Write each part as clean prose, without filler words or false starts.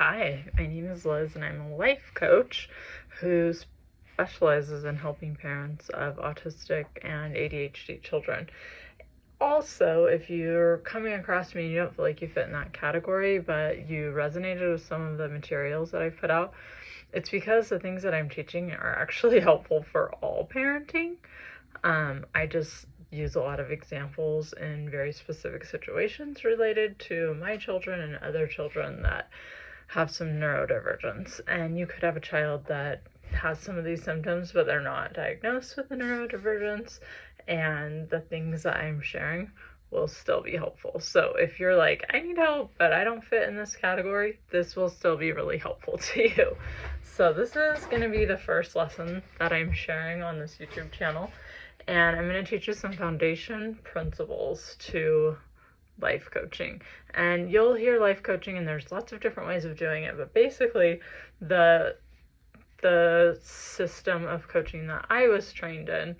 Hi, my name is Liz and I'm a life coach who specializes in helping parents of autistic and ADHD children. Also, if you're coming across me and you don't feel like you fit in that category, but you resonated with some of the materials that I've put out, it's because the things that I'm teaching are actually helpful for all parenting. I just use a lot of examples in very specific situations related to my children and other children that have some neurodivergence. And you could have a child that has some of these symptoms, but they're not diagnosed with the neurodivergence, and the things that I'm sharing will still be helpful. So if you're like, I need help, but I don't fit in this category, this will still be really helpful to you. So this is going to be the first lesson that I'm sharing on this YouTube channel, and I'm going to teach you some foundation principles to life coaching. And you'll hear life coaching and there's lots of different ways of doing it, but basically the system of coaching that I was trained in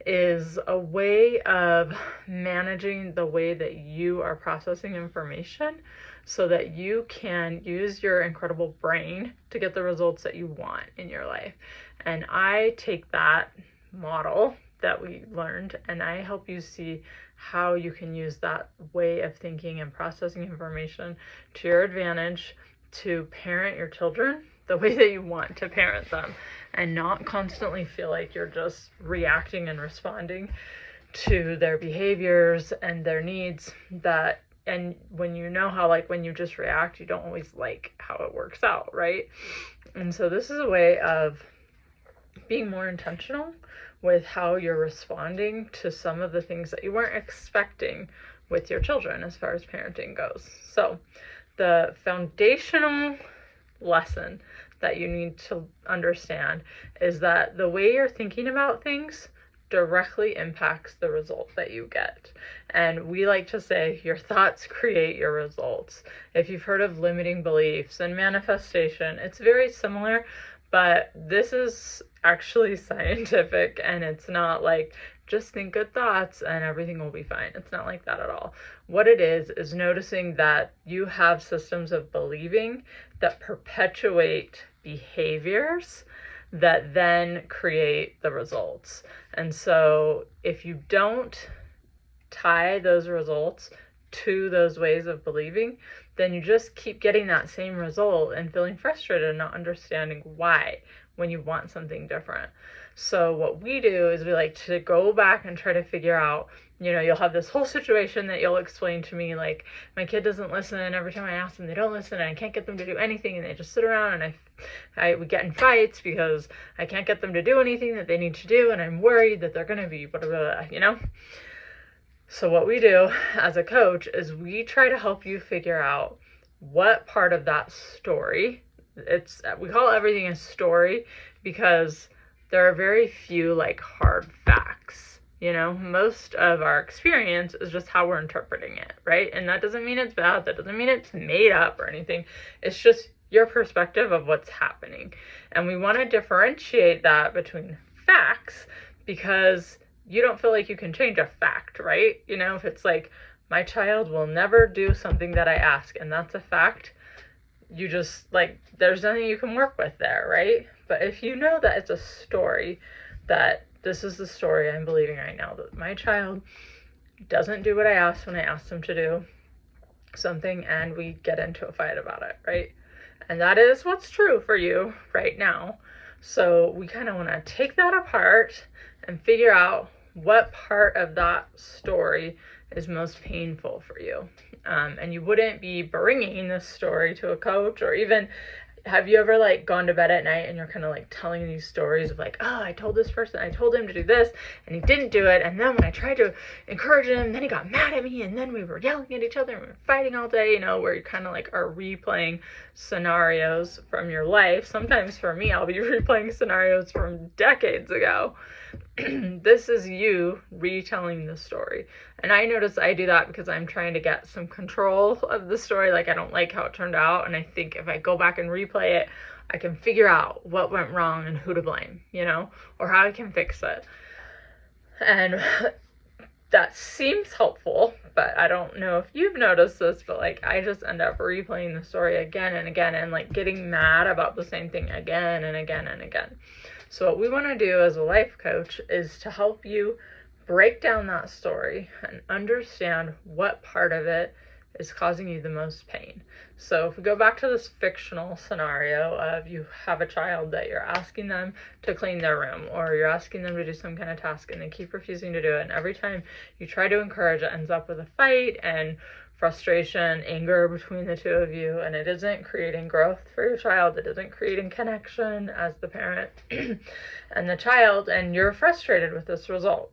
is a way of managing the way that you are processing information so that you can use your incredible brain to get the results that you want in your life. And I take that model that we learned and I help you see how you can use that way of thinking and processing information to your advantage to parent your children the way that you want to parent them, and not constantly feel like you're just reacting and responding to their behaviors and their needs. And when you know how, like, when you just react, you don't always like how it works out, right? And so this is a way of being more intentional with how you're responding to some of the things that you weren't expecting with your children as far as parenting goes. So the foundational lesson that you need to understand is that the way you're thinking about things directly impacts the result that you get. And we like to say your thoughts create your results. If you've heard of limiting beliefs and manifestation, it's very similar, but this is actually scientific, and it's not like just think good thoughts and everything will be fine. It's not like that at all. What it is noticing that you have systems of believing that perpetuate behaviors that then create the results. And so if you don't tie those results to those ways of believing, then you just keep getting that same result and feeling frustrated and not understanding why when you want something different. So what we do is we like to go back and try to figure out, you'll have this whole situation that you'll explain to me, like, my kid doesn't listen. Every time I ask them, they don't listen, and I can't get them to do anything, and they just sit around, and we get in fights because I can't get them to do anything that they need to do, and I'm worried that they're going to be blah, blah, blah, So what we do as a coach is we try to help you figure out what part of that story, we call everything a story because there are very few like hard facts. Most of our experience is just how we're interpreting it, right? And that doesn't mean it's bad. That doesn't mean it's made up or anything. It's just your perspective of what's happening. And we want to differentiate that between facts because you don't feel like you can change a fact, right? If it's like, my child will never do something that I ask, and that's a fact, you just, there's nothing you can work with there, right? But if you know that it's a story, that this is the story I'm believing right now, that my child doesn't do what I asked when I asked them to do something, and we get into a fight about it, right? And that is what's true for you right now. So we kind of want to take that apart and figure out what part of that story is most painful for you. And you wouldn't be bringing this story to a coach, or even, have you ever gone to bed at night and you're kind of telling these stories of oh, I told this person, I told him to do this and he didn't do it, and then when I tried to encourage him, then he got mad at me, and then we were yelling at each other and we were fighting all day, where you kind of are replaying scenarios from your life. Sometimes for me, I'll be replaying scenarios from decades ago. This is you retelling the story. And I notice I do that because I'm trying to get some control of the story. I don't like how it turned out, and I think if I go back and replay it, I can figure out what went wrong and who to blame, or how I can fix it. And that seems helpful, but I don't know if you've noticed this, but like I just end up replaying the story again and again and like getting mad about the same thing again and again and again. So what we want to do as a life coach is to help you break down that story and understand what part of it is causing you the most pain. So if we go back to this fictional scenario of you have a child that you're asking them to clean their room, or you're asking them to do some kind of task and they keep refusing to do it, and every time you try to encourage, it ends up with a fight and frustration, anger between the two of you, and it isn't creating growth for your child. It isn't creating connection as the parent and the child, and you're frustrated with this result.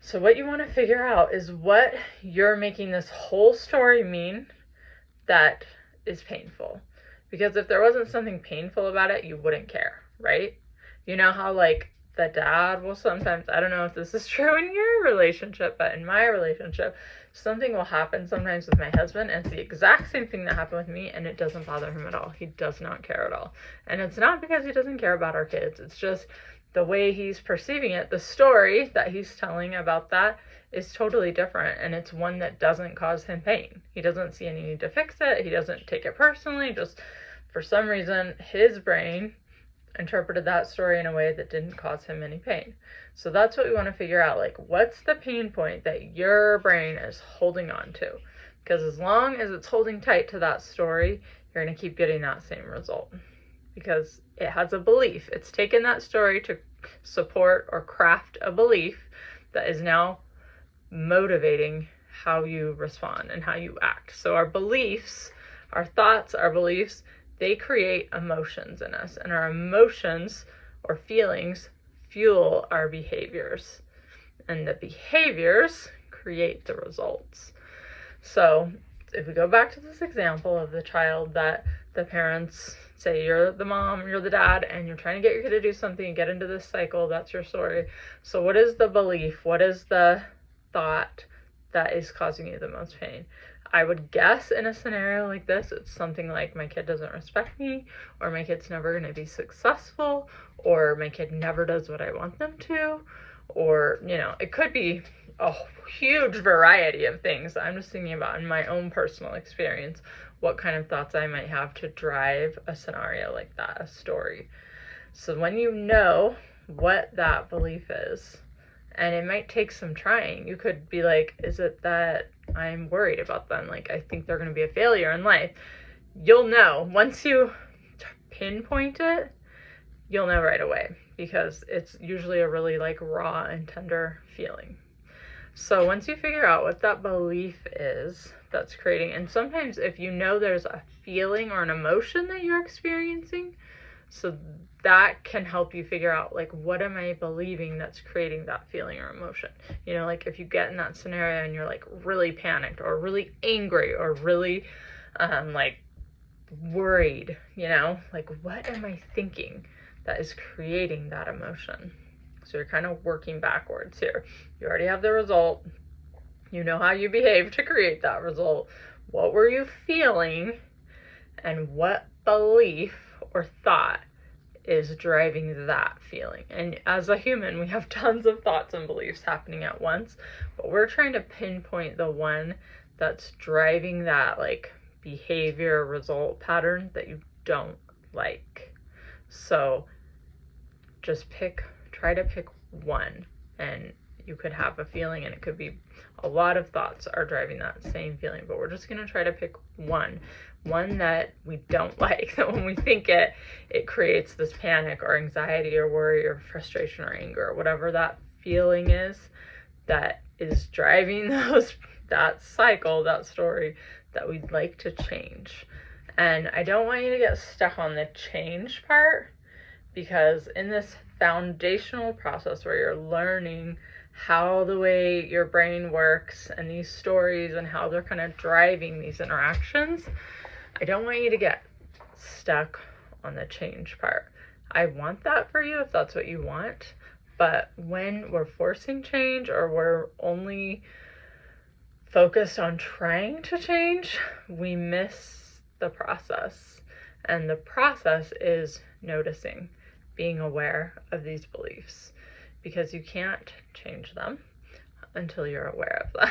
So what you want to figure out is what you're making this whole story mean that is painful. Because if there wasn't something painful about it, you wouldn't care, right? You know how like the dad will sometimes, I don't know if this is true in your relationship, but in my relationship, something will happen sometimes with my husband, and it's the exact same thing that happened with me, and it doesn't bother him at all. He does not care at all. And it's not because he doesn't care about our kids. It's just the way he's perceiving it. The story that he's telling about that is totally different, and it's one that doesn't cause him pain. He doesn't see any need to fix it. He doesn't take it personally. Just for some reason, his brain interpreted that story in a way that didn't cause him any pain. So that's what we want to figure out. Like, what's the pain point that your brain is holding on to? Because as long as it's holding tight to that story, you're going to keep getting that same result. Because it has a belief. It's taken that story to support or craft a belief that is now motivating how you respond and how you act. So our beliefs, our thoughts, our beliefs, they create emotions in us, and our emotions or feelings fuel our behaviors, and the behaviors create the results. So if we go back to this example of the child that the parents say, you're the mom, you're the dad, and you're trying to get your kid to do something and get into this cycle, that's your story. So what is the belief? What is the thought that is causing you the most pain? I would guess in a scenario like this, it's something like my kid doesn't respect me, or my kid's never going to be successful, or my kid never does what I want them to, or, you know, it could be a huge variety of things. I'm just thinking about in my own personal experience, what kind of thoughts I might have to drive a scenario like that, a story. So when you know what that belief is, and it might take some trying. You could be like, is it that I'm worried about them? Like, I think they're going to be a failure in life. You'll know. Once you pinpoint it, you'll know right away, because it's usually a really like raw and tender feeling. So once you figure out what that belief is that's creating, and sometimes if you know there's a feeling or an emotion that you're experiencing, so that can help you figure out, like, what am I believing that's creating that feeling or emotion? You know, like if you get in that scenario and you're like really panicked or really angry or really like worried, you know, like what am I thinking that is creating that emotion? So you're kind of working backwards here. You already have the result. You know how you behave to create that result. What were you feeling? And what belief or thought is driving that feeling? And as a human, we have tons of thoughts and beliefs happening at once, but we're trying to pinpoint the one that's driving that like behavior result pattern that you don't like. So just try to pick one, and you could have a feeling, and it could be a lot of thoughts are driving that same feeling, but we're just going to try to pick one that we don't like, that when we think it creates this panic or anxiety or worry or frustration or anger or whatever that feeling is that is driving that cycle, that story that we'd like to change. And I don't want you to get stuck on the change part, because in this foundational process where you're learning how the way your brain works and these stories and how they're kind of driving these interactions, I don't want you to get stuck on the change part. I want that for you if that's what you want, but when we're forcing change or we're only focused on trying to change, we miss the process. And the process is noticing, being aware of these beliefs, because you can't change them. until you're aware of them.